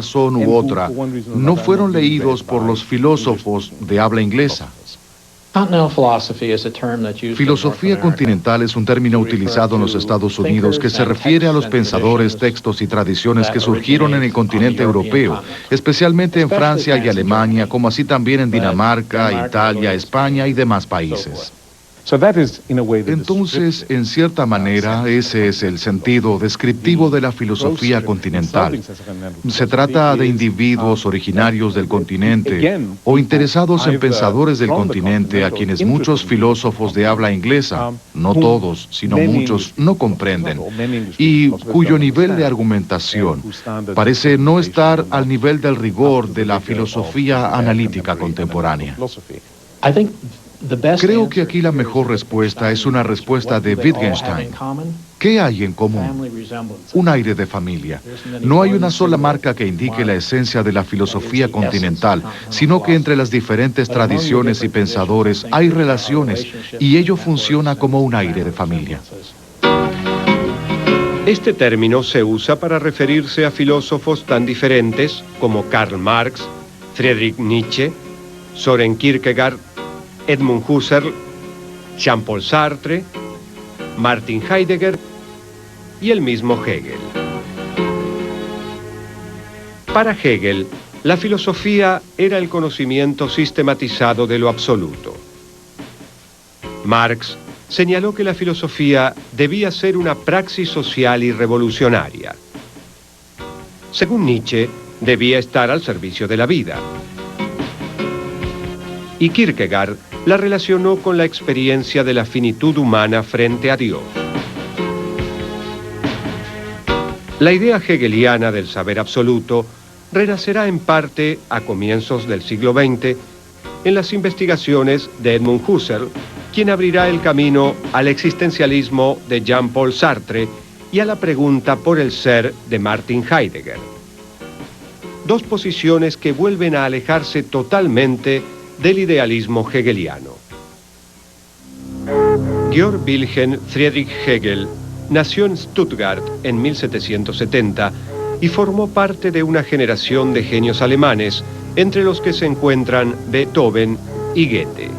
razón u otra, no fueron leídos por los filósofos de habla inglesa. Filosofía continental es un término utilizado en los Estados Unidos que se refiere a los pensadores, textos y tradiciones que surgieron en el continente europeo, especialmente en Francia y Alemania, como así también en Dinamarca, Italia, España y demás países. Entonces, en cierta manera, ese es el sentido descriptivo de la filosofía continental. Se trata de individuos originarios del continente o interesados en pensadores del continente a quienes muchos filósofos de habla inglesa, no todos, sino muchos, no comprenden, y cuyo nivel de argumentación parece no estar al nivel del rigor de la filosofía analítica contemporánea. Creo que aquí la mejor respuesta es una respuesta de Wittgenstein. ¿Qué hay en común? Un aire de familia. No hay una sola marca que indique la esencia de la filosofía continental, sino que entre las diferentes tradiciones y pensadores hay relaciones y ello funciona como un aire de familia. Este término se usa para referirse a filósofos tan diferentes como Karl Marx, Friedrich Nietzsche, Søren Kierkegaard, Edmund Husserl, Jean-Paul Sartre, Martin Heidegger y el mismo Hegel. Para Hegel, la filosofía era el conocimiento sistematizado de lo absoluto. Marx señaló que la filosofía debía ser una praxis social y revolucionaria. Según Nietzsche, debía estar al servicio de la vida. Y Kierkegaard la relacionó con la experiencia de la finitud humana frente a Dios. La idea hegeliana del saber absoluto renacerá en parte a comienzos del siglo XX en las investigaciones de Edmund Husserl, quien abrirá el camino al existencialismo de Jean-Paul Sartre y a la pregunta por el ser de Martin Heidegger. Dos posiciones que vuelven a alejarse totalmente del idealismo hegeliano. Georg Wilhelm Friedrich Hegel nació en Stuttgart en 1770 y formó parte de una generación de genios alemanes, entre los que se encuentran Beethoven y Goethe.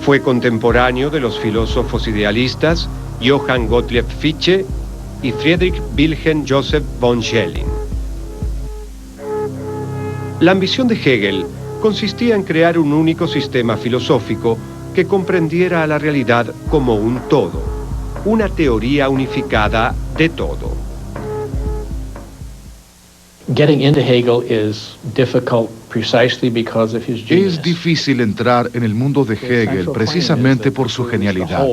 Fue contemporáneo de los filósofos idealistas Johann Gottlieb Fichte y Friedrich Wilhelm Joseph von Schelling. La ambición de Hegel consistía en crear un único sistema filosófico que comprendiera a la realidad como un todo, una teoría unificada de todo. Es difícil entrar en el mundo de Hegel precisamente por su genialidad.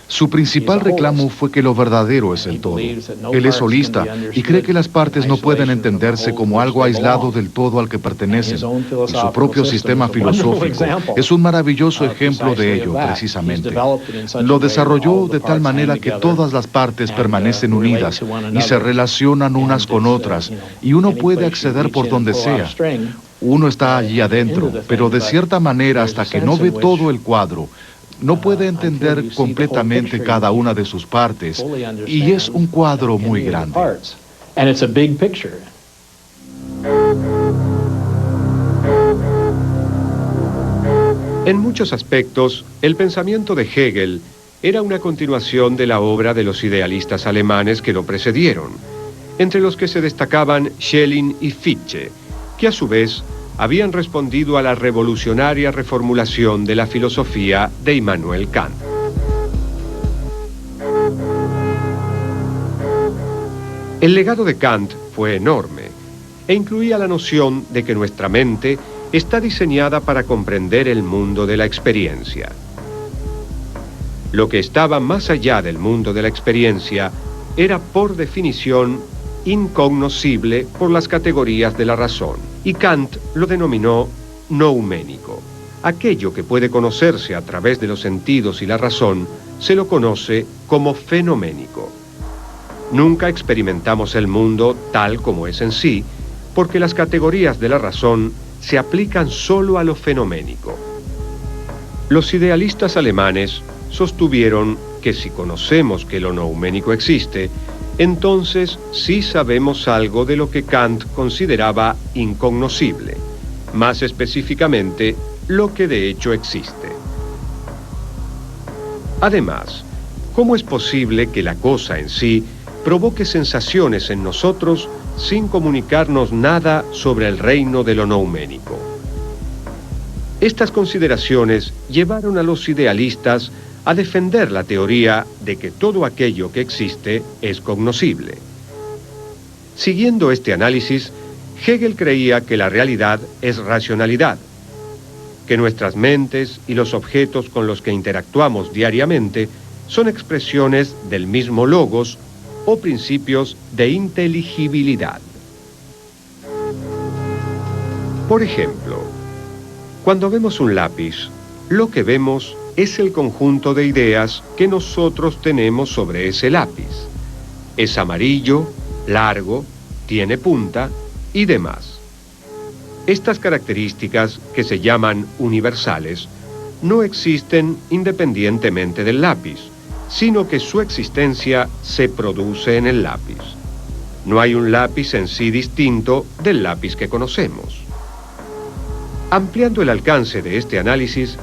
Su principal reclamo fue que lo verdadero es el todo. Él es holista y cree que las partes no pueden entenderse como algo aislado del todo al que pertenecen. Y su propio sistema filosófico es un maravilloso ejemplo de ello, precisamente. Lo desarrolló de tal manera que todas las partes permanecen unidas y se relacionan unas con otras, y uno puede acceder por donde sea. Uno está allí adentro, pero de cierta manera, hasta que no ve todo el cuadro, no puede entender completamente cada una de sus partes, y es un cuadro muy grande. En muchos aspectos, el pensamiento de Hegel era una continuación de la obra de los idealistas alemanes que lo precedieron, entre los que se destacaban Schelling y Fichte, que a su vez habían respondido a la revolucionaria reformulación de la filosofía de Immanuel Kant. El legado de Kant fue enorme e incluía la noción de que nuestra mente está diseñada para comprender el mundo de la experiencia. Lo que estaba más allá del mundo de la experiencia era, por definición, incognoscible por las categorías de la razón, y Kant lo denominó nouménico. Aquello que puede conocerse a través de los sentidos y la razón se lo conoce como fenoménico. Nunca experimentamos el mundo tal como es en sí, porque las categorías de la razón se aplican solo a lo fenoménico. Los idealistas alemanes sostuvieron que si conocemos que lo nouménico existe, entonces sí sabemos algo de lo que Kant consideraba incognoscible, más específicamente, lo que de hecho existe. Además, ¿cómo es posible que la cosa en sí provoque sensaciones en nosotros sin comunicarnos nada sobre el reino de lo nouménico? Estas consideraciones llevaron a los idealistas a defender la teoría de que todo aquello que existe es cognoscible. Siguiendo este análisis, Hegel creía que la realidad es racionalidad, que nuestras mentes y los objetos con los que interactuamos diariamente son expresiones del mismo logos o principios de inteligibilidad. Por ejemplo, cuando vemos un lápiz, lo que vemos es el conjunto de ideas que nosotros tenemos sobre ese lápiz. Es amarillo, largo, tiene punta y demás. Estas características, que se llaman universales, no existen independientemente del lápiz, sino que su existencia se produce en el lápiz. No hay un lápiz en sí distinto del lápiz que conocemos. Ampliando el alcance de este análisis,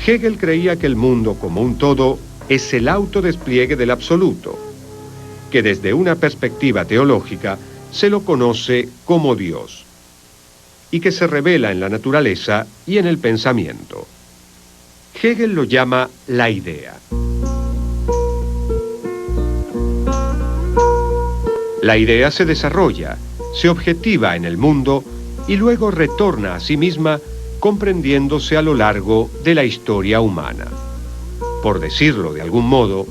Hegel creía que el mundo como un todo es el autodespliegue del absoluto, que desde una perspectiva teológica se lo conoce como Dios, y que se revela en la naturaleza y en el pensamiento. Hegel lo llama la idea. La idea se desarrolla, se objetiva en el mundo y luego retorna a sí misma, comprendiéndose a lo largo de la historia humana. Por decirlo de algún modo,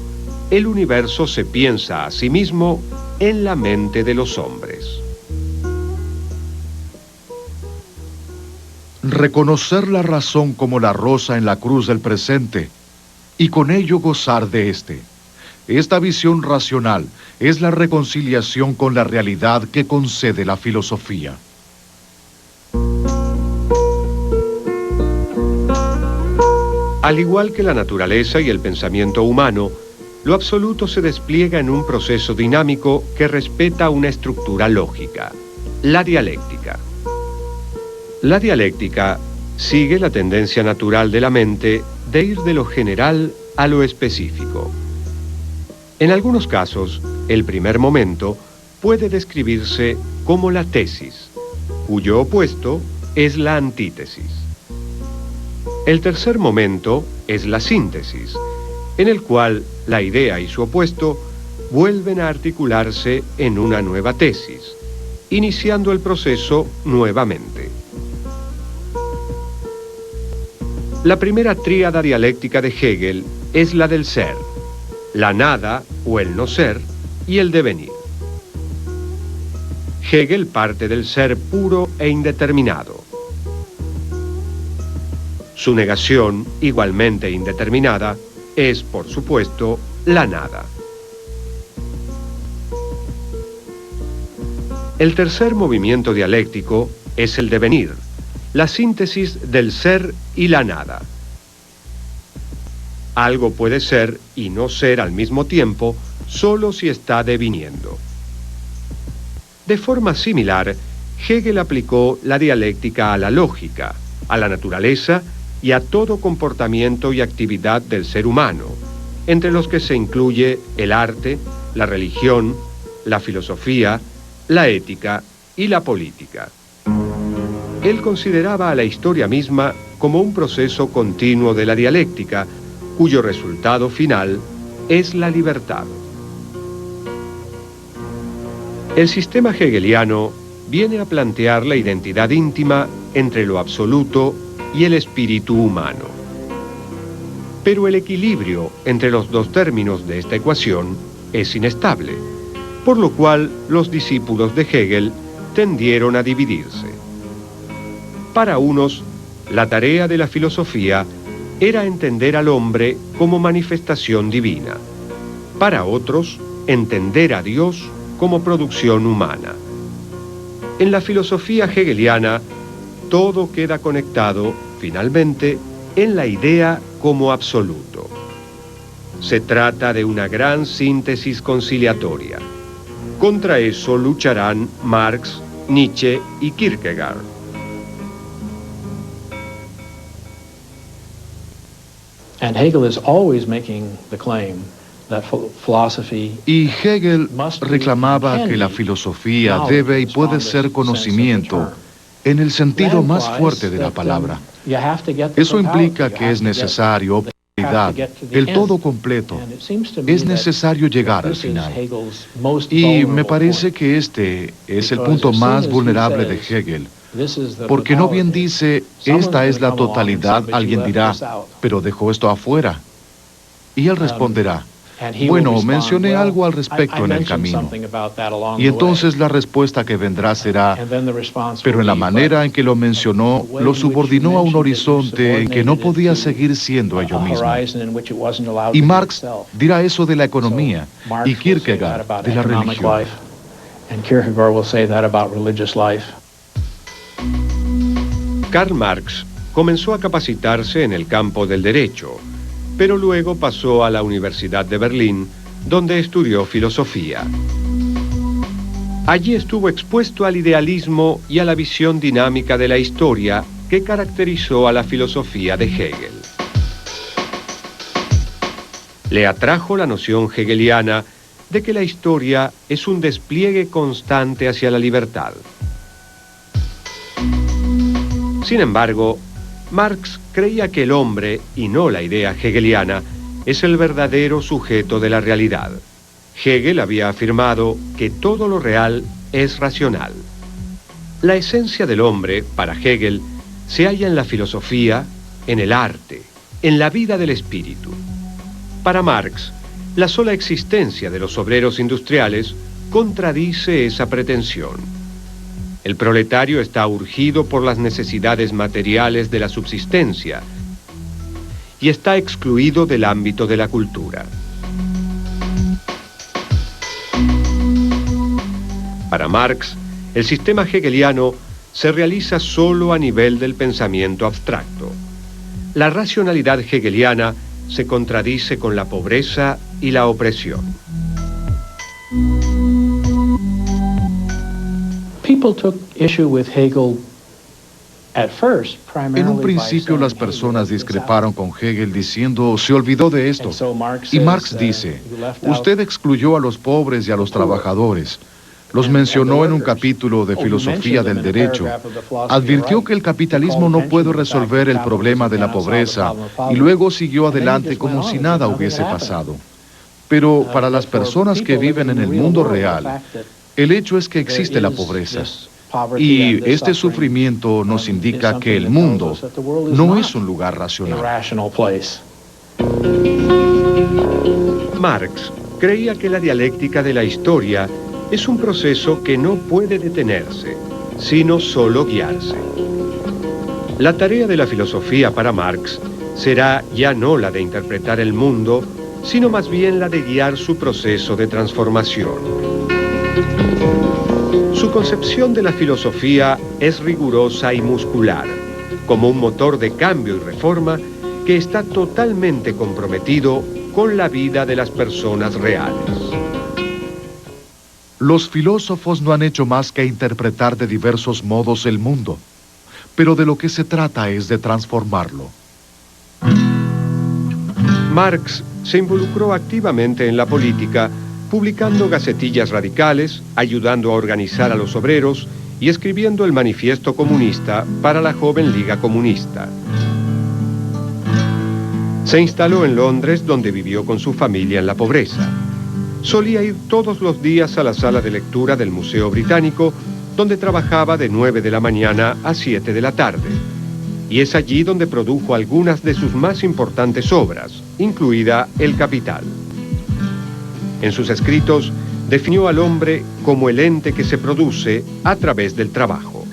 el universo se piensa a sí mismo en la mente de los hombres. Reconocer la razón como la rosa en la cruz del presente y con ello gozar de éste. Esta visión racional es la reconciliación con la realidad que concede la filosofía. Al igual que la naturaleza y el pensamiento humano, lo absoluto se despliega en un proceso dinámico que respeta una estructura lógica, la dialéctica. La dialéctica sigue la tendencia natural de la mente de ir de lo general a lo específico. En algunos casos, el primer momento puede describirse como la tesis, cuyo opuesto es la antítesis. El tercer momento es la síntesis, en el cual la idea y su opuesto vuelven a articularse en una nueva tesis, iniciando el proceso nuevamente. La primera tríada dialéctica de Hegel es la del ser, la nada o el no ser y el devenir. Hegel parte del ser puro e indeterminado. Su negación, igualmente indeterminada, es, por supuesto, la nada. El tercer movimiento dialéctico es el devenir, la síntesis del ser y la nada. Algo puede ser y no ser al mismo tiempo solo si está deviniendo. De forma similar, Hegel aplicó la dialéctica a la lógica, a la naturaleza y a todo comportamiento y actividad del ser humano, entre los que se incluye el arte, la religión, la filosofía, la ética y la política. Él consideraba a la historia misma como un proceso continuo de la dialéctica, cuyo resultado final es la libertad. El sistema hegeliano viene a plantear la identidad íntima entre lo absoluto y el espíritu humano. Pero el equilibrio entre los dos términos de esta ecuación es inestable, por lo cual los discípulos de Hegel tendieron a dividirse. Para unos, la tarea de la filosofía era entender al hombre como manifestación divina. Para otros, entender a Dios como producción humana. En la filosofía hegeliana, todo queda conectado, finalmente, en la idea como absoluto. se trata de una gran síntesis conciliatoria. Contra eso lucharán Marx, Nietzsche y Kierkegaard. And Hegel is always making the claim that philosophy Y Hegel reclamaba que la filosofía debe y puede ser conocimiento en el sentido más fuerte de la palabra. Eso implica que es necesario el todo completo. Es necesario llegar al final. Y me parece que este es el punto más vulnerable de Hegel. Porque no bien dice, esta es la totalidad, alguien dirá, pero dejó esto afuera. Y él responderá, bueno, mencioné algo al respecto en el camino. Y entonces la respuesta que vendrá será, pero en la manera en que lo mencionó, lo subordinó a un horizonte en que no podía seguir siendo ello mismo. Y Marx dirá eso de la economía, y Kierkegaard de la religión. Karl Marx comenzó a capacitarse en el campo del derecho, pero luego pasó a la Universidad de Berlín, donde estudió filosofía. Allí estuvo expuesto al idealismo y a la visión dinámica de la historia que caracterizó a la filosofía de Hegel. Le atrajo la noción hegeliana de que la historia es un despliegue constante hacia la libertad. Sin embargo, Marx creía que el hombre, y no la idea hegeliana, es el verdadero sujeto de la realidad. Hegel había afirmado que todo lo real es racional. La esencia del hombre, para Hegel, se halla en la filosofía, en el arte, en la vida del espíritu. Para Marx, la sola existencia de los obreros industriales contradice esa pretensión. El proletario está urgido por las necesidades materiales de la subsistencia y está excluido del ámbito de la cultura. Para Marx, el sistema hegeliano se realiza solo a nivel del pensamiento abstracto. La racionalidad hegeliana se contradice con la pobreza y la opresión. En un principio las personas discreparon con Hegel diciendo, se olvidó de esto. Y Marx dice, usted excluyó a los pobres y a los trabajadores. Los mencionó en un capítulo de Filosofía del Derecho. Advirtió que el capitalismo no puede resolver el problema de la pobreza y luego siguió adelante como si nada hubiese pasado. Pero para las personas que viven en el mundo real, el hecho es que existe la pobreza. Y este sufrimiento nos indica que el mundo no es un lugar racional. Marx creía que la dialéctica de la historia es un proceso que no puede detenerse, sino solo guiarse. La tarea de la filosofía para Marx será ya no la de interpretar el mundo, sino más bien la de guiar su proceso de transformación. Su concepción de la filosofía es rigurosa y muscular, como un motor de cambio y reforma que está totalmente comprometido con la vida de las personas reales. Los filósofos no han hecho más que interpretar de diversos modos el mundo, pero de lo que se trata es de transformarlo. Marx se involucró activamente en la política, publicando gacetillas radicales, ayudando a organizar a los obreros y escribiendo el Manifiesto Comunista para la joven Liga Comunista. Se instaló en Londres, donde vivió con su familia en la pobreza. Solía ir todos los días a la sala de lectura del Museo Británico, donde trabajaba de 9 de la mañana a 7 de la tarde. Y es allí donde produjo algunas de sus más importantes obras, incluida El Capital. En sus escritos, definió al hombre como el ente que se produce a través del trabajo.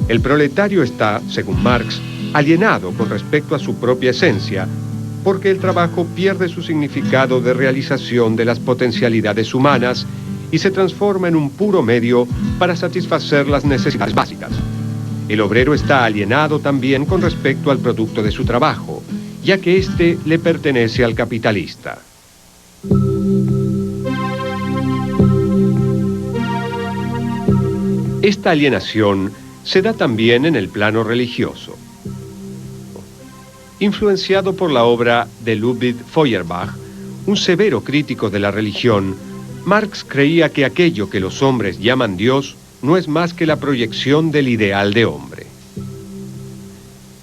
El proletario está, según Marx, alienado con respecto a su propia esencia, porque el trabajo pierde su significado de realización de las potencialidades humanas y se transforma en un puro medio para satisfacer las necesidades básicas. El obrero está alienado también con respecto al producto de su trabajo, ya que éste le pertenece al capitalista. Esta alienación se da también en el plano religioso. Influenciado por la obra de Ludwig Feuerbach, un severo crítico de la religión, Marx creía que aquello que los hombres llaman Dios no es más que la proyección del ideal de hombre.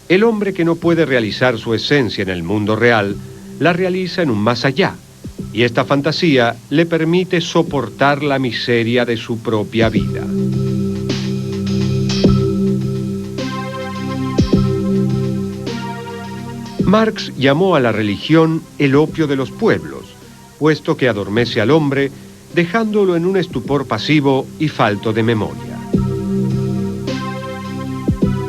El hombre que no puede realizar su esencia en el mundo real, la realiza en un más allá, y esta fantasía le permite soportar la miseria de su propia vida. Marx llamó a la religión el opio de los pueblos, puesto que adormece al hombre, dejándolo en un estupor pasivo y falto de memoria.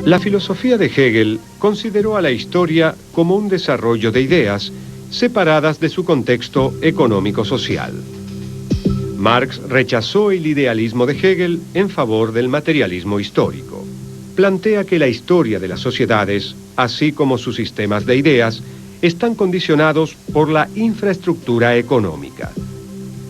La filosofía de Hegel consideró a la historia como un desarrollo de ideas separadas de su contexto económico-social. Marx rechazó el idealismo de Hegel en favor del materialismo histórico. Plantea que la historia de las sociedades, así como sus sistemas de ideas, están condicionados por la infraestructura económica.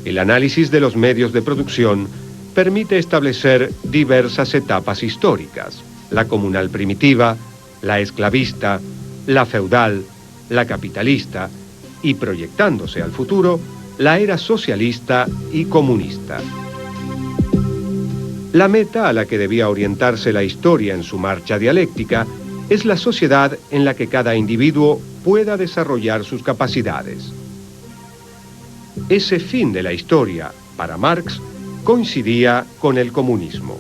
El análisis de los medios de producción permite establecer diversas etapas históricas: la comunal primitiva, la esclavista, la feudal, la capitalista y, proyectándose al futuro, la era socialista y comunista. La meta a la que debía orientarse la historia en su marcha dialéctica es la sociedad en la que cada individuo pueda desarrollar sus capacidades. Ese fin de la historia, para Marx, coincidía con el comunismo.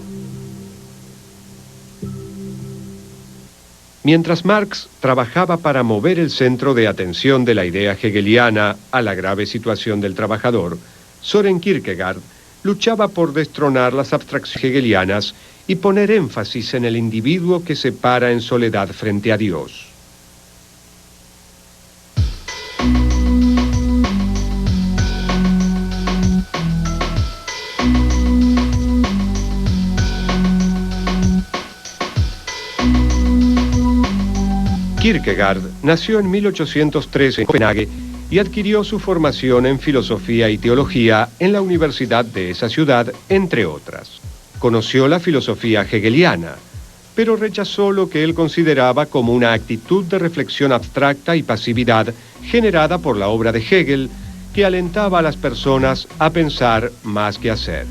Mientras Marx trabajaba para mover el centro de atención de la idea hegeliana a la grave situación del trabajador, Søren Kierkegaard luchaba por destronar las abstracciones hegelianas y poner énfasis en el individuo que se para en soledad frente a Dios. Kierkegaard nació en 1813 en Copenhague y adquirió su formación en filosofía y teología en la universidad de esa ciudad, entre otras. Conoció la filosofía hegeliana, pero rechazó lo que él consideraba como una actitud de reflexión abstracta y pasividad generada por la obra de Hegel, que alentaba a las personas a pensar más que hacer.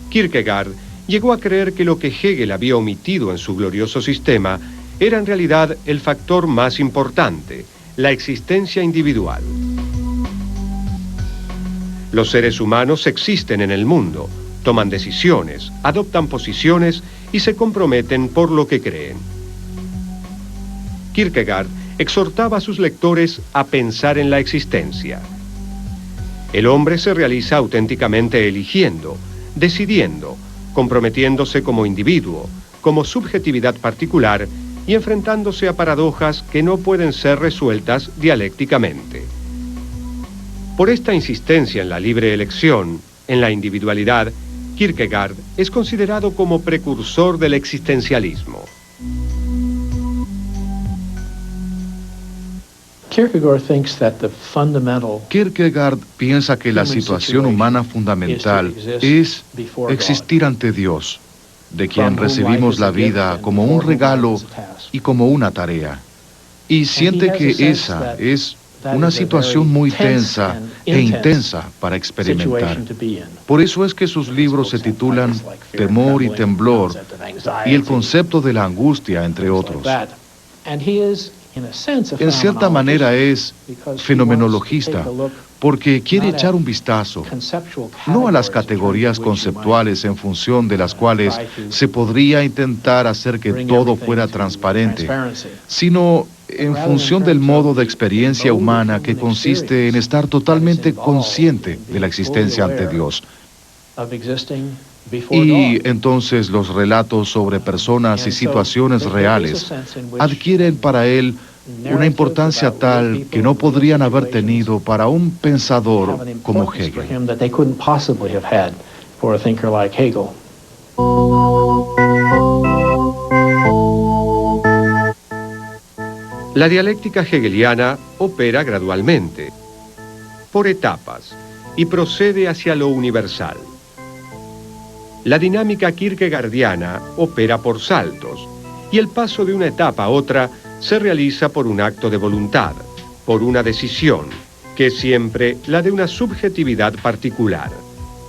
Kierkegaard llegó a creer que lo que Hegel había omitido en su glorioso sistema era en realidad el factor más importante: la existencia individual. Los seres humanos existen en el mundo, toman decisiones, adoptan posiciones y se comprometen por lo que creen. Kierkegaard exhortaba a sus lectores a pensar en la existencia. El hombre se realiza auténticamente eligiendo, decidiendo, comprometiéndose como individuo, como subjetividad particular y enfrentándose a paradojas que no pueden ser resueltas dialécticamente. Por esta insistencia en la libre elección, en la individualidad, Kierkegaard es considerado como precursor del existencialismo. Kierkegaard piensa que la situación humana fundamental es existir ante Dios, de quien recibimos la vida como un regalo y como una tarea. Y siente que esa es una situación muy tensa e intensa para experimentar. Por eso es que sus libros se titulan Temor y Temblor y el concepto de la angustia, entre otros. En cierta manera es fenomenologista, porque quiere echar un vistazo, no a las categorías conceptuales en función de las cuales se podría intentar hacer que todo fuera transparente, sino en función del modo de experiencia humana que consiste en estar totalmente consciente de la existencia ante Dios. Y entonces los relatos sobre personas y situaciones reales adquieren para él una importancia tal que no podrían haber tenido para un pensador como Hegel. La dialéctica hegeliana opera gradualmente, por etapas, y procede hacia lo universal. La dinámica kierkegaardiana opera por saltos, y el paso de una etapa a otra se realiza por un acto de voluntad, por una decisión, que es siempre la de una subjetividad particular.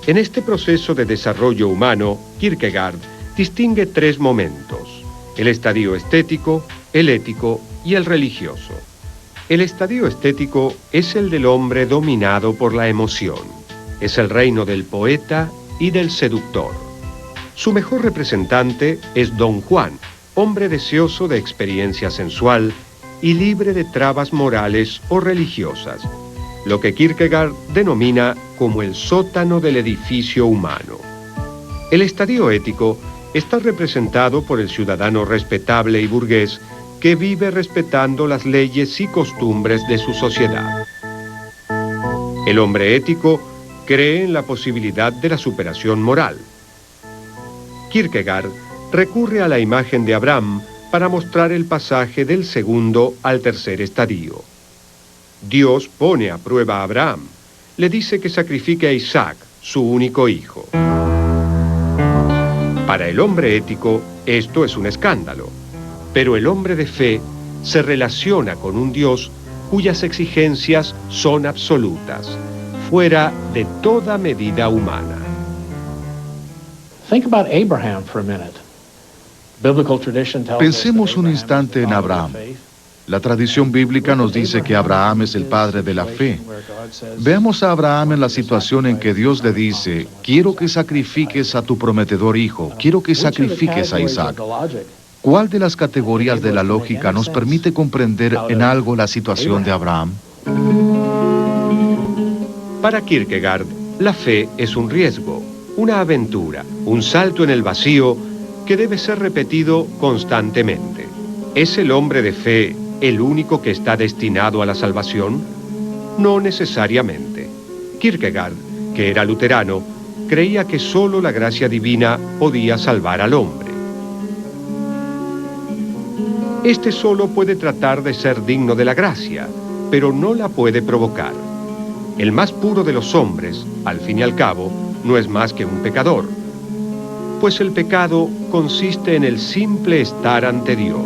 En este proceso de desarrollo humano, Kierkegaard distingue tres momentos: el estadio estético, el ético y el religioso. El estadio estético es el del hombre dominado por la emoción. Es el reino del poeta y del seductor. Su mejor representante es Don Juan, hombre deseoso de experiencia sensual y libre de trabas morales o religiosas, lo que Kierkegaard denomina como el sótano del edificio humano. El estadio ético está representado por el ciudadano respetable y burgués que vive respetando las leyes y costumbres de su sociedad. El hombre ético cree en la posibilidad de la superación moral. Kierkegaard recurre a la imagen de Abraham para mostrar el pasaje del segundo al tercer estadio. Dios pone a prueba a Abraham. Le dice que sacrifique a Isaac, su único hijo. Para el hombre ético, esto es un escándalo. Pero el hombre de fe se relaciona con un Dios cuyas exigencias son absolutas, fuera de toda medida humana. Think about Abraham for a minute. Biblical tradition tells us Pensemos that un Abraham instante is en the father Abraham. of faith. La tradición bíblica nos dice que Abraham es el padre de la fe. Veamos a Abraham en la situación en que Dios le dice: quiero que sacrifiques a tu prometedor hijo, quiero que sacrifiques a Isaac. ¿Cuál de las categorías de la lógica nos permite comprender en algo la situación de Abraham? Para Kierkegaard, la fe es un riesgo, una aventura, un salto en el vacío que debe ser repetido constantemente. ¿Es el hombre de fe el único que está destinado a la salvación? No necesariamente. Kierkegaard, que era luterano, creía que solo la gracia divina podía salvar al hombre. Este solo puede tratar de ser digno de la gracia, pero no la puede provocar. El más puro de los hombres, al fin y al cabo, no es más que un pecador, pues el pecado consiste en el simple estar ante Dios.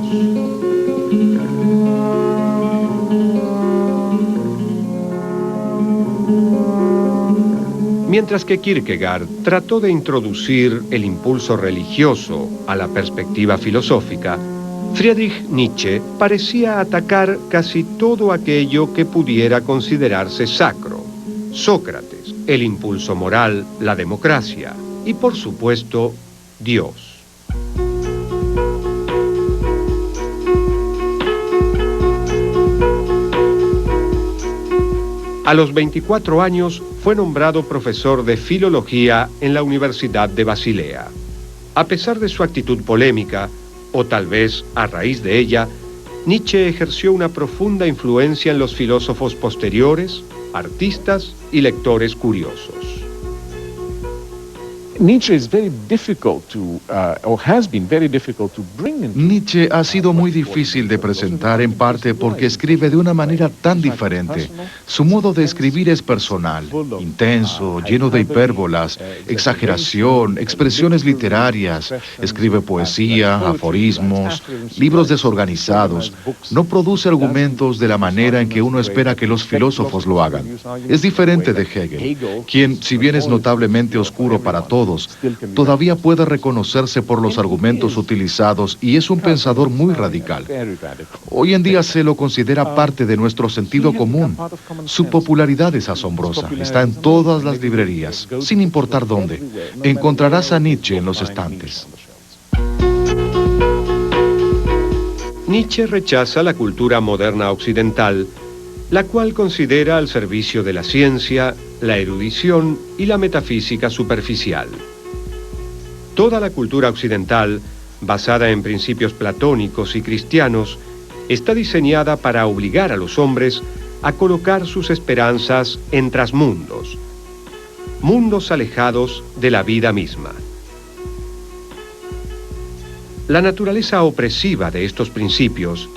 Mientras que Kierkegaard trató de introducir el impulso religioso a la perspectiva filosófica, Friedrich Nietzsche parecía atacar casi todo aquello que pudiera considerarse sacro: Sócrates, el impulso moral, la democracia y, por supuesto, Dios. A los 24 años fue nombrado profesor de filología en la Universidad de Basilea. A pesar de su actitud polémica, o tal vez a raíz de ella, Nietzsche ejerció una profunda influencia en los filósofos posteriores, artistas y lectores curiosos. Nietzsche is very difficult to, or has been very difficult to bring into. Nietzsche ha sido muy difícil de presentar, en parte porque escribe de una manera tan diferente. Su modo de escribir es personal, intenso, lleno de hipérbolas, exageración, expresiones literarias. Escribe poesía, aforismos, libros desorganizados. No produce argumentos de la manera en que uno espera que los filósofos lo hagan. Es diferente de Hegel, quien, si bien es notablemente oscuro para todos, todavía puede reconocerse por los argumentos utilizados y es un pensador muy radical. Hoy en día se lo considera parte de nuestro sentido común. Su popularidad es asombrosa, está en todas las librerías, sin importar dónde. Encontrarás a Nietzsche en los estantes. Nietzsche rechaza la cultura moderna occidental, la cual considera al servicio de la ciencia, la erudición y la metafísica superficial. Toda la cultura occidental, basada en principios platónicos y cristianos, está diseñada para obligar a los hombres a colocar sus esperanzas en trasmundos, mundos alejados de la vida misma. La naturaleza opresiva de estos principios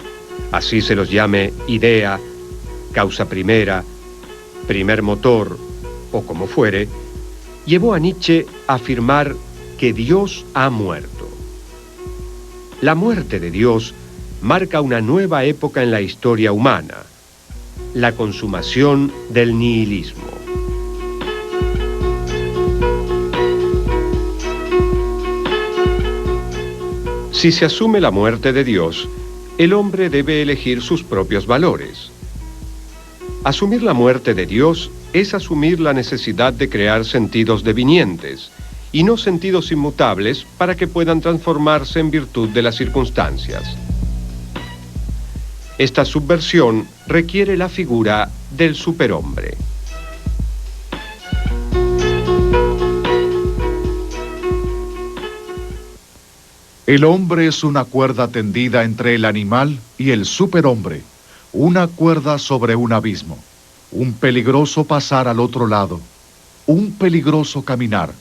así se los llame idea, causa primera, primer motor o como fuere, llevó a Nietzsche a afirmar que Dios ha muerto. La muerte de Dios marca una nueva época en la historia humana, la consumación del nihilismo. Si se asume la muerte de Dios, el hombre debe elegir sus propios valores. Asumir la muerte de Dios es asumir la necesidad de crear sentidos devinientes y no sentidos inmutables para que puedan transformarse en virtud de las circunstancias. Esta subversión requiere la figura del superhombre. El hombre es una cuerda tendida entre el animal y el superhombre, una cuerda sobre un abismo, un peligroso pasar al otro lado, un peligroso caminar,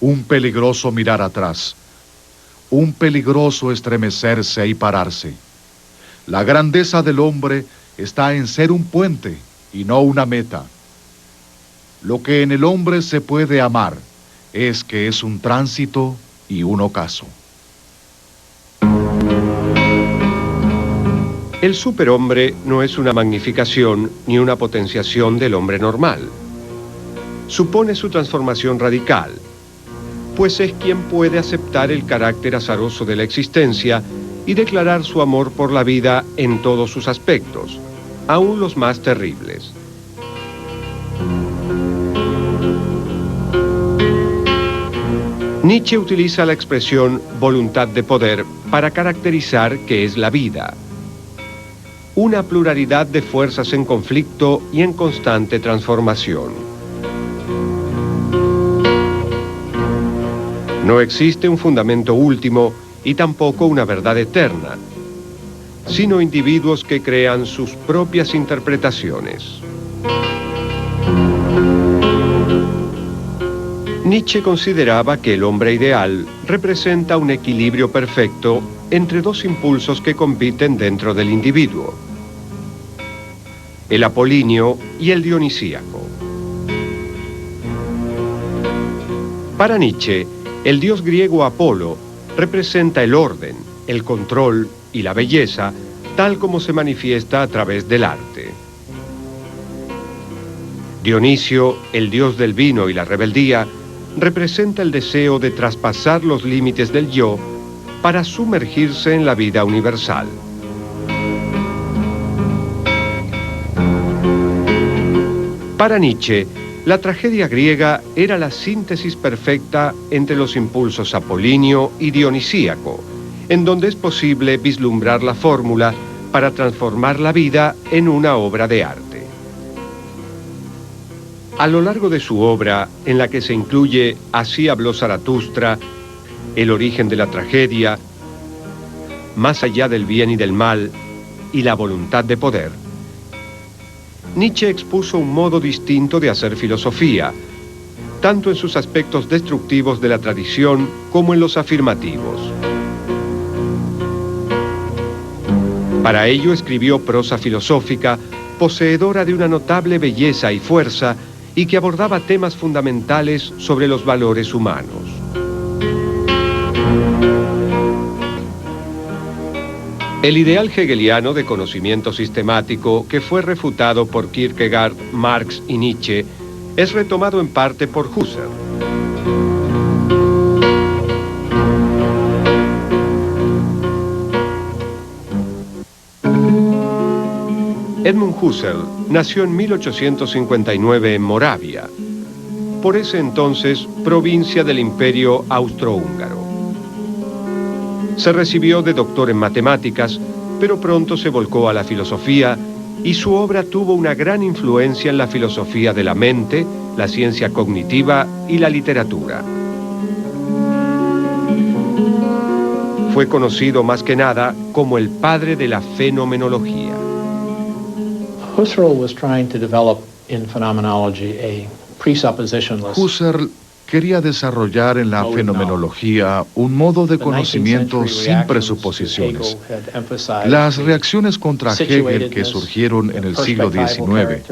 un peligroso mirar atrás, un peligroso estremecerse y pararse. La grandeza del hombre está en ser un puente y no una meta. Lo que en el hombre se puede amar es que es un tránsito y un ocaso. El superhombre no es una magnificación ni una potenciación del hombre normal. Supone su transformación radical, pues es quien puede aceptar el carácter azaroso de la existencia y declarar su amor por la vida en todos sus aspectos, aun los más terribles. Nietzsche utiliza la expresión voluntad de poder para caracterizar qué es la vida. Una pluralidad de fuerzas en conflicto y en constante transformación. No existe un fundamento último y tampoco una verdad eterna, sino individuos que crean sus propias interpretaciones. Nietzsche consideraba que el hombre ideal representa un equilibrio perfecto entre dos impulsos que compiten dentro del individuo: el apolíneo y el dionisíaco. Para Nietzsche, el dios griego Apolo representa el orden, el control y la belleza, tal como se manifiesta a través del arte. Dionisio, el dios del vino y la rebeldía, representa el deseo de traspasar los límites del yo para sumergirse en la vida universal. Para Nietzsche, la tragedia griega era la síntesis perfecta entre los impulsos apolíneo y dionisíaco, en donde es posible vislumbrar la fórmula para transformar la vida en una obra de arte. A lo largo de su obra, en la que se incluye Así habló Zaratustra, El origen de la tragedia, Más allá del bien y del mal y La voluntad de poder, Nietzsche expuso un modo distinto de hacer filosofía, tanto en sus aspectos destructivos de la tradición como en los afirmativos. Para ello escribió prosa filosófica, poseedora de una notable belleza y fuerza, y que abordaba temas fundamentales sobre los valores humanos. El ideal hegeliano de conocimiento sistemático, que fue refutado por Kierkegaard, Marx y Nietzsche, es retomado en parte por Husserl. Edmund Husserl nació en 1859 en Moravia, por ese entonces provincia del Imperio Austrohúngaro. Se recibió de doctor en matemáticas, pero pronto se volcó a la filosofía y su obra tuvo una gran influencia en la filosofía de la mente, la ciencia cognitiva y la literatura. Fue conocido más que nada como el padre de la fenomenología. Husserl was trying to develop in phenomenology a presuppositionless. Husserl quería desarrollar en la fenomenología un modo de conocimiento sin presuposiciones. Las reacciones contra Hegel que surgieron en el siglo XIX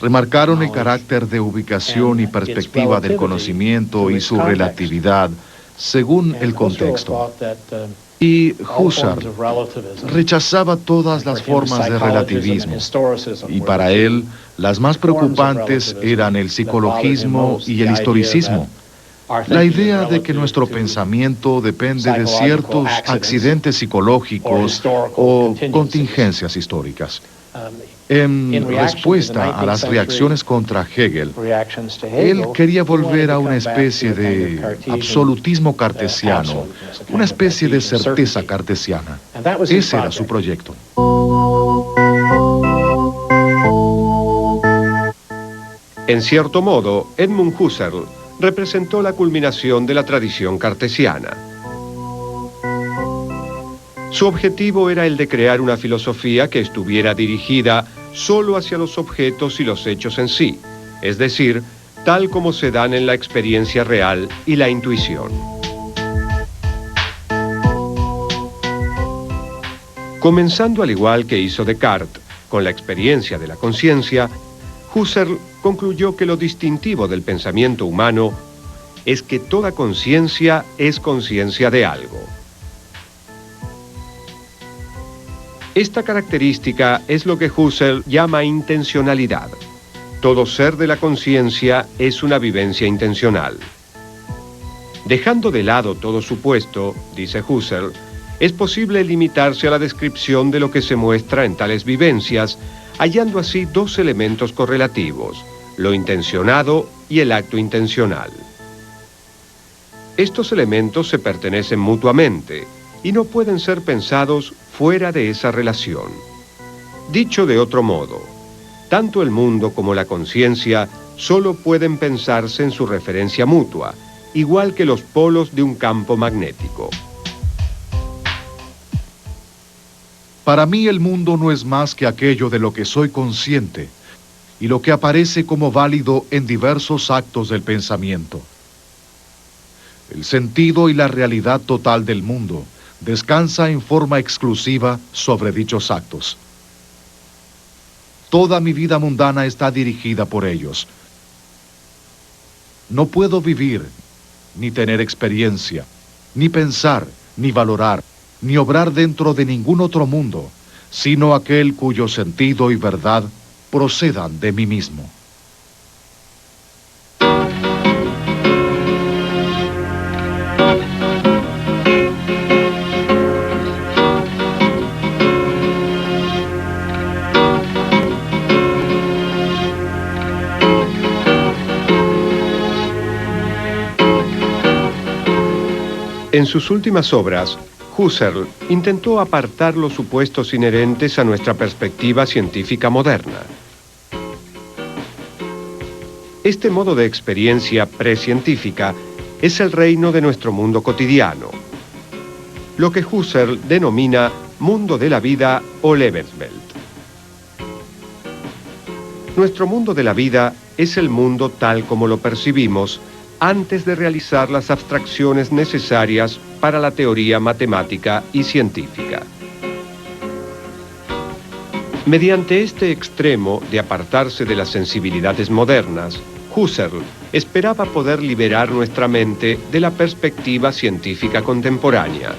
remarcaron el carácter de ubicación y perspectiva del conocimiento y su relatividad según el contexto. Y Husserl rechazaba todas las formas de relativismo, y para él las más preocupantes eran el psicologismo y el historicismo. La idea de que nuestro pensamiento depende de ciertos accidentes psicológicos o contingencias históricas. En respuesta a las reacciones contra Hegel, él quería volver a una especie de absolutismo cartesiano, una especie de certeza cartesiana. Ese era su proyecto. En cierto modo, Edmund Husserl representó la culminación de la tradición cartesiana. Su objetivo era el de crear una filosofía que estuviera dirigida solo hacia los objetos y los hechos en sí, es decir, tal como se dan en la experiencia real y la intuición. Comenzando al igual que hizo Descartes, con la experiencia de la conciencia, Husserl concluyó que lo distintivo del pensamiento humano es que toda conciencia es conciencia de algo. Esta característica es lo que Husserl llama intencionalidad. Todo ser de la conciencia es una vivencia intencional. Dejando de lado todo supuesto, dice Husserl, es posible limitarse a la descripción de lo que se muestra en tales vivencias, hallando así dos elementos correlativos, lo intencionado y el acto intencional. Estos elementos se pertenecen mutuamente y no pueden ser pensados fuera de esa relación. Dicho de otro modo, tanto el mundo como la conciencia solo pueden pensarse en su referencia mutua, igual que los polos de un campo magnético. Para mí el mundo no es más que aquello de lo que soy consciente y lo que aparece como válido en diversos actos del pensamiento. El sentido y la realidad total del mundo descansa en forma exclusiva sobre dichos actos. Toda mi vida mundana está dirigida por ellos. No puedo vivir, ni tener experiencia, ni pensar, ni valorar, ni obrar dentro de ningún otro mundo, sino aquel cuyo sentido y verdad procedan de mí mismo. En sus últimas obras, Husserl intentó apartar los supuestos inherentes a nuestra perspectiva científica moderna. Este modo de experiencia precientífica es el reino de nuestro mundo cotidiano, lo que Husserl denomina mundo de la vida o Lebenswelt. Nuestro mundo de la vida es el mundo tal como lo percibimos antes de realizar las abstracciones necesarias para la teoría matemática y científica. Mediante este extremo de apartarse de las sensibilidades modernas, Husserl esperaba poder liberar nuestra mente de la perspectiva científica contemporánea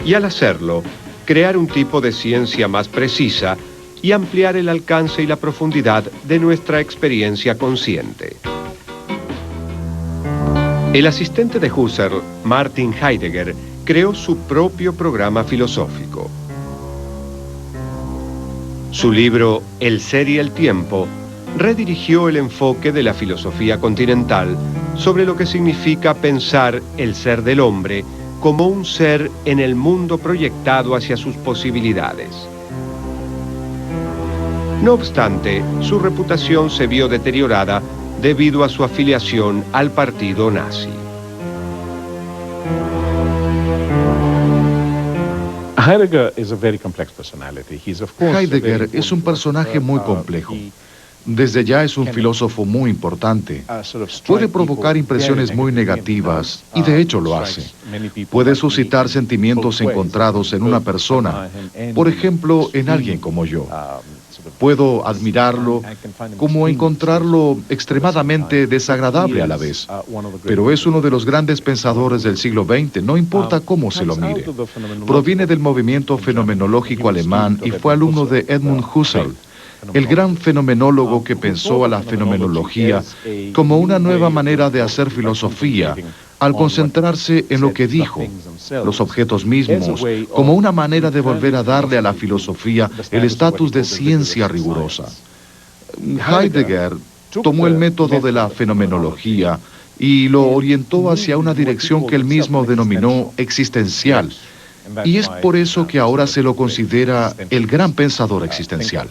y, al hacerlo, crear un tipo de ciencia más precisa y ampliar el alcance y la profundidad de nuestra experiencia consciente. El asistente de Husserl, Martin Heidegger, creó su propio programa filosófico. Su libro El ser y el tiempo redirigió el enfoque de la filosofía continental sobre lo que significa pensar el ser del hombre como un ser en el mundo proyectado hacia sus posibilidades. No obstante, su reputación se vio deteriorada debido a su afiliación al partido nazi. Heidegger is a very complex personality. He's, of course, Heidegger es un personaje muy complejo. Desde ya es un filósofo muy importante. Puede provocar impresiones muy negativas, y de hecho lo hace. Puede suscitar sentimientos encontrados en una persona, por ejemplo, en alguien como yo. Puedo admirarlo como encontrarlo extremadamente desagradable a la vez. Pero es uno de los grandes pensadores del siglo XX, no importa cómo se lo mire. Proviene del movimiento fenomenológico alemán y fue alumno de Edmund Husserl, el gran fenomenólogo que pensó a la fenomenología como una nueva manera de hacer filosofía, al concentrarse en lo que dijo, los objetos mismos, como una manera de volver a darle a la filosofía el estatus de ciencia rigurosa. Heidegger tomó el método de la fenomenología y lo orientó hacia una dirección que él mismo denominó existencial, y es por eso que ahora se lo considera el gran pensador existencial.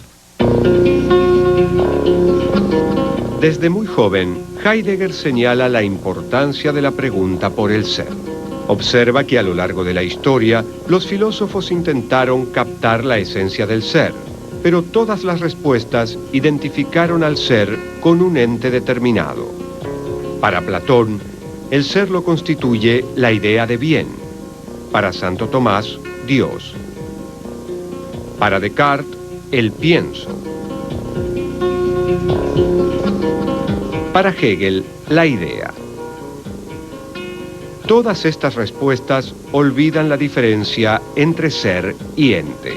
Desde muy joven, Heidegger señala la importancia de la pregunta por el ser. Observa que a lo largo de la historia, los filósofos intentaron captar la esencia del ser, pero todas las respuestas identificaron al ser con un ente determinado. Para Platón, el ser lo constituye la idea de bien. Para Santo Tomás, Dios. Para Descartes, el pienso. Para Hegel, la idea. Todas estas respuestas olvidan la diferencia entre ser y ente.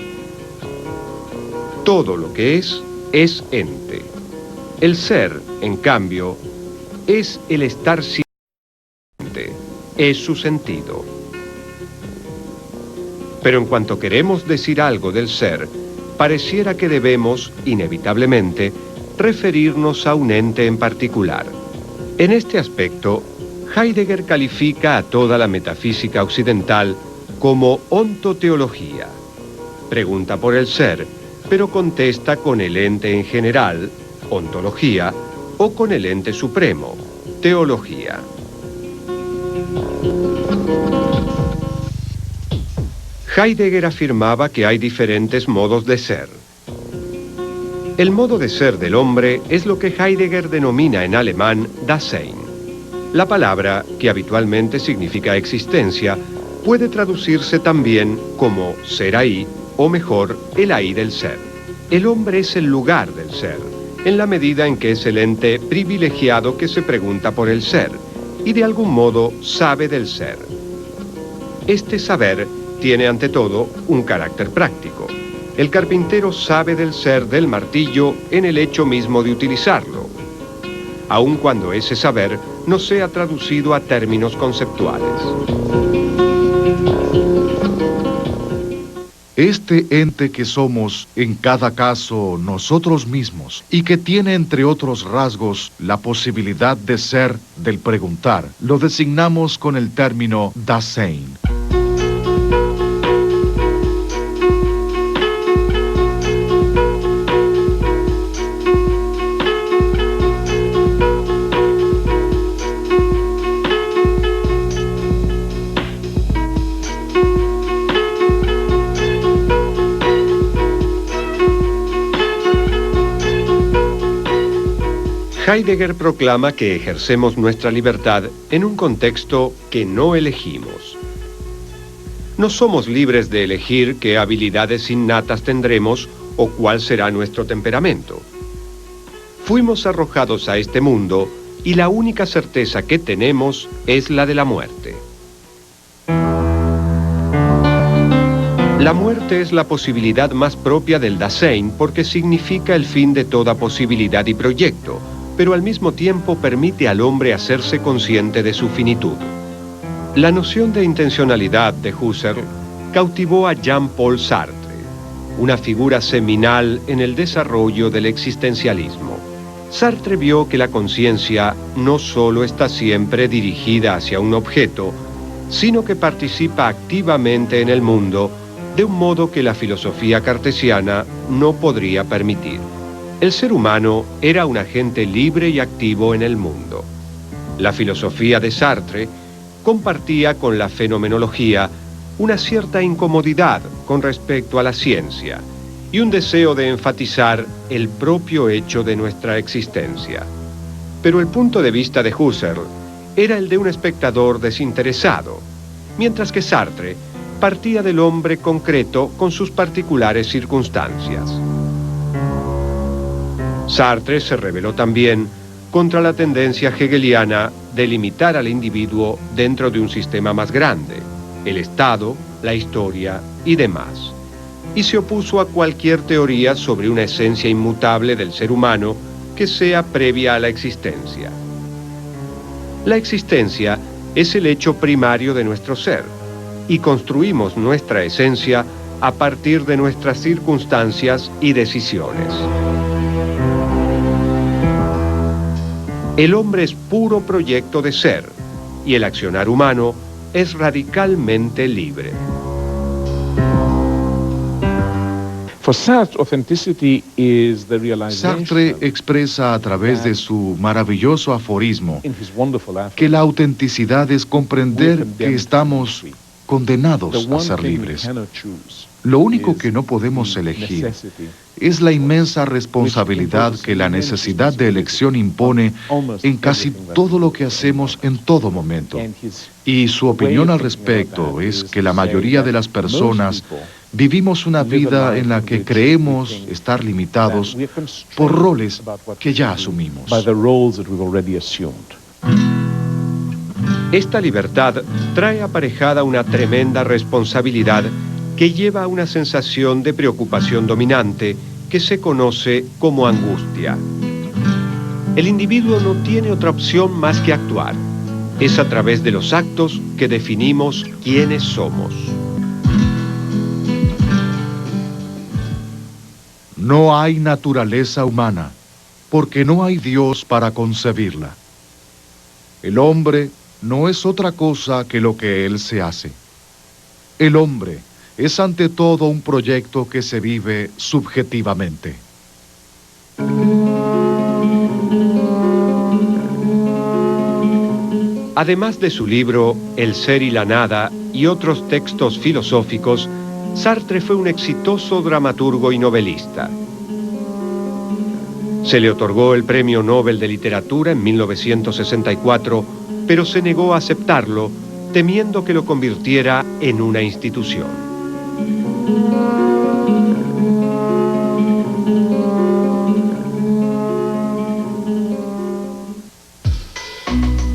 Todo lo que es ente. El ser, en cambio, es el estar siempre, es su sentido. Pero en cuanto queremos decir algo del ser, pareciera que debemos, inevitablemente, referirnos a un ente en particular. En este aspecto, Heidegger califica a toda la metafísica occidental como ontoteología. Pregunta por el ser, pero contesta con el ente en general, ontología, o con el ente supremo, teología. Heidegger afirmaba que hay diferentes modos de ser. El modo de ser del hombre es lo que Heidegger denomina en alemán Dasein. La palabra, que habitualmente significa existencia, puede traducirse también como ser ahí, o mejor, el ahí del ser. El hombre es el lugar del ser, en la medida en que es el ente privilegiado que se pregunta por el ser, y de algún modo sabe del ser. Este saber tiene ante todo un carácter práctico. El carpintero sabe del ser del martillo en el hecho mismo de utilizarlo, aun cuando ese saber no sea traducido a términos conceptuales. Este ente que somos, en cada caso, nosotros mismos, y que tiene, entre otros rasgos, la posibilidad de ser del preguntar, lo designamos con el término Dasein. Heidegger proclama que ejercemos nuestra libertad en un contexto que no elegimos. No somos libres de elegir qué habilidades innatas tendremos o cuál será nuestro temperamento. Fuimos arrojados a este mundo y la única certeza que tenemos es la de la muerte. La muerte es la posibilidad más propia del Dasein porque significa el fin de toda posibilidad y proyecto, pero al mismo tiempo permite al hombre hacerse consciente de su finitud. La noción de intencionalidad de Husserl cautivó a Jean-Paul Sartre, una figura seminal en el desarrollo del existencialismo. Sartre vio que la conciencia no solo está siempre dirigida hacia un objeto, sino que participa activamente en el mundo de un modo que la filosofía cartesiana no podría permitir. El ser humano era un agente libre y activo en el mundo. La filosofía de Sartre compartía con la fenomenología una cierta incomodidad con respecto a la ciencia, y un deseo de enfatizar el propio hecho de nuestra existencia. Pero el punto de vista de Husserl era el de un espectador desinteresado, mientras que Sartre partía del hombre concreto con sus particulares circunstancias. Sartre se rebeló también contra la tendencia hegeliana de limitar al individuo dentro de un sistema más grande, el Estado, la historia y demás, y se opuso a cualquier teoría sobre una esencia inmutable del ser humano que sea previa a la existencia. La existencia es el hecho primario de nuestro ser, y construimos nuestra esencia a partir de nuestras circunstancias y decisiones. El hombre es puro proyecto de ser, y el accionar humano es radicalmente libre. For Sartre, authenticity is the realization Sartre expresa a través de su maravilloso aforismo in his wonderful aphorism, que la autenticidad es comprender que estamos the condenados a one ser thing we libres. cannot choose Lo único is que no podemos the elegir necessity es la inmensa responsabilidad que la necesidad de elección impone en casi todo lo que hacemos en todo momento. and his Y su opinión al respecto es que la mayoría de las personas vivimos una vida en la que creemos estar limitados that we are constrained por roles about what que we ya do asumimos. by the roles that we've already assumed. Esta libertad trae aparejada una tremenda responsabilidad que lleva a una sensación de preocupación dominante que se conoce como angustia. El individuo no tiene otra opción más que actuar. Es a través de los actos que definimos quiénes somos. No hay naturaleza humana, porque no hay Dios para concebirla. El hombre no es otra cosa que lo que él se hace. El hombre es ante todo un proyecto que se vive subjetivamente. Además de su libro El ser y la nada y otros textos filosóficos, Sartre fue un exitoso dramaturgo y novelista. Se le otorgó el Premio Nobel de Literatura en 1964, pero se negó a aceptarlo, temiendo que lo convirtiera en una institución.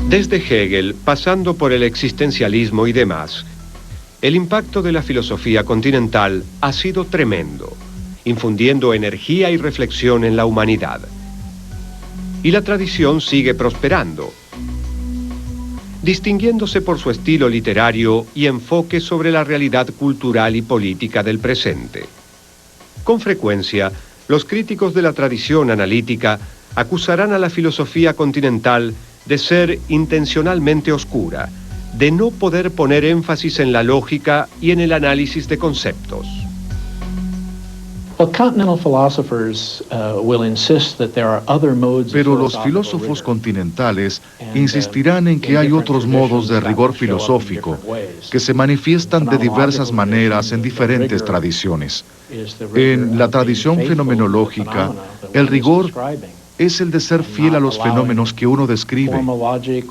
Desde Hegel, pasando por el existencialismo y demás, el impacto de la filosofía continental ha sido tremendo, infundiendo energía y reflexión en la humanidad. Y la tradición sigue prosperando, distinguiéndose por su estilo literario y enfoque sobre la realidad cultural y política del presente. Con frecuencia, los críticos de la tradición analítica acusarán a la filosofía continental de ser intencionalmente oscura, de no poder poner énfasis en la lógica y en el análisis de conceptos. Well, continental philosophers will insist that there are other modes of Pero los philosophical filósofos rigor. continentales insistirán en que hay otros modos de rigor filosófico que se manifiestan de diversas maneras en diferentes tradiciones. En la tradición fenomenológica, el rigor es el de ser fiel a los fenómenos que uno describe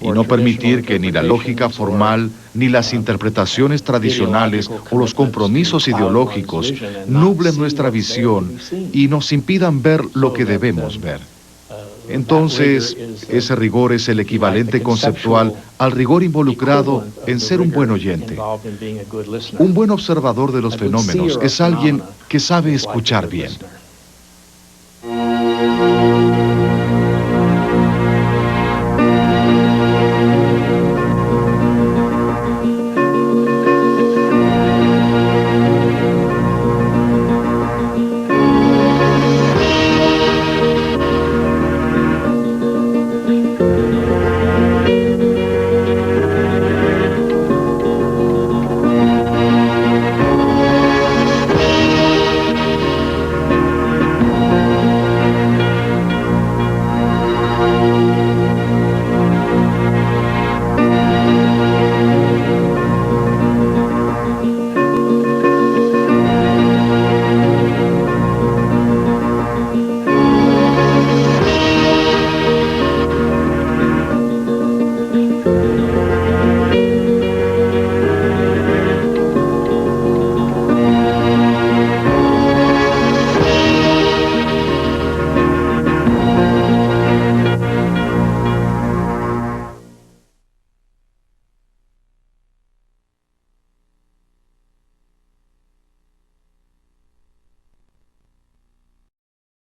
y no permitir que ni la lógica formal, ni las interpretaciones tradicionales o los compromisos ideológicos nublen nuestra visión y nos impidan ver lo que debemos ver. Entonces, ese rigor es el equivalente conceptual al rigor involucrado en ser un buen oyente. Un buen observador de los fenómenos es alguien que sabe escuchar bien.